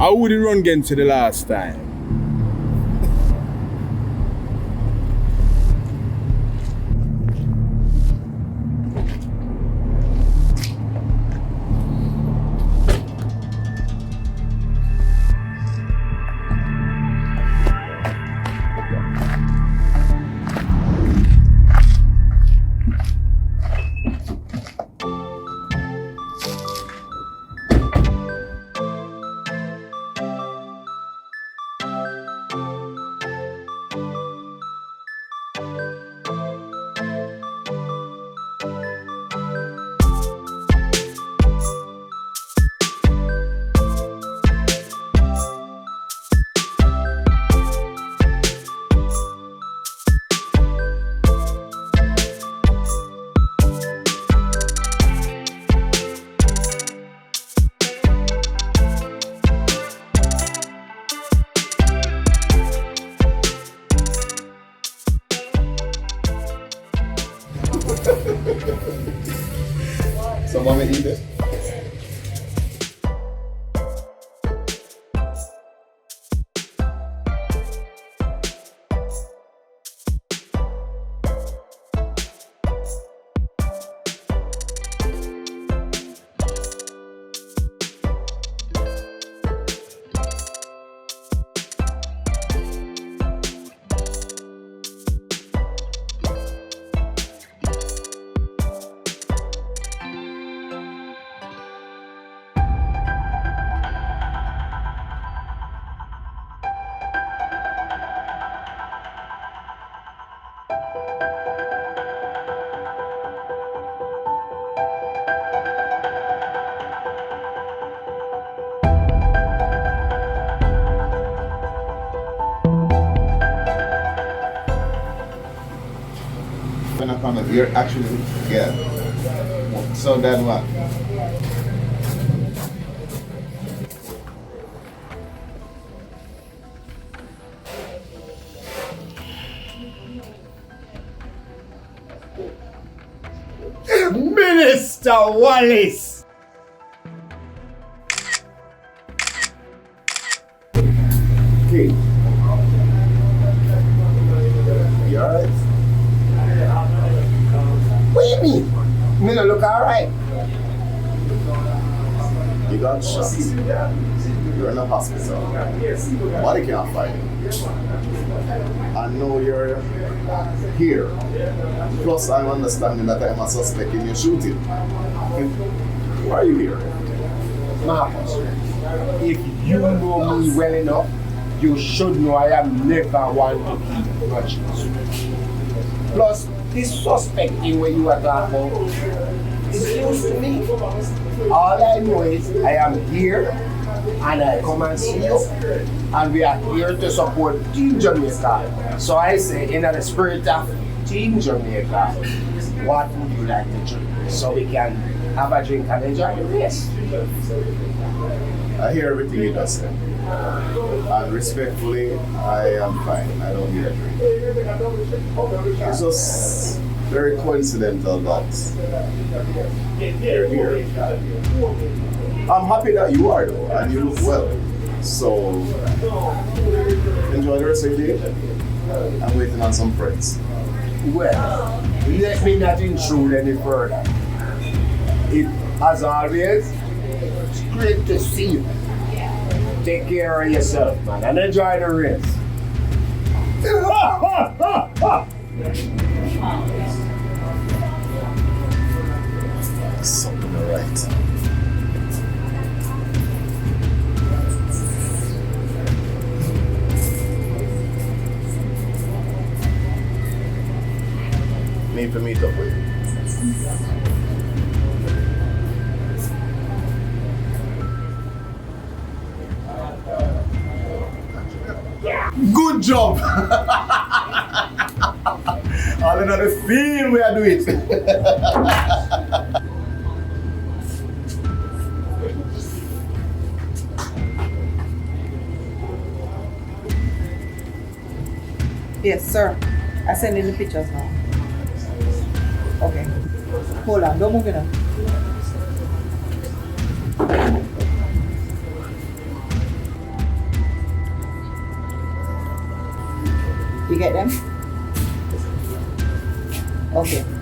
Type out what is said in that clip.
How would it run against you the last time? Someone may eat it. When I come, you're actually, yeah. So then what? Minister Wallace! Okay. You alright? What do you mean? Me no look alright. You got shot. You're in a hospital. Body can't find you. I know you're here. Plus, I'm understanding that I'm a suspect in your shooting. Why are you here? Marcus, if you know me well enough, you should know I am never one to keep grudges. Plus, this suspecting where you are talking about is news to me. All I know is I am here and I come and see you, and we are here to support Team Jamaica. So I say, in the spirit of Team Jamaica, what would you like to drink so we can have a drink and enjoy the race? I hear everything you just said. And respectfully, I am fine. I don't need a drink. It's just very coincidental that you're here. I'm happy that you are though, and you look well. So enjoy the rest of the day. I'm waiting on some friends. Well, let me not intrude any further. It, as always, it's great to see you. Take care of yourself, man, and enjoy the race. Something alright. Need to meet up with you. Good job! All in the field we are doing it. Yes, sir. I send in the pictures now. Okay. Hold on, don't move it up. You get them? Okay.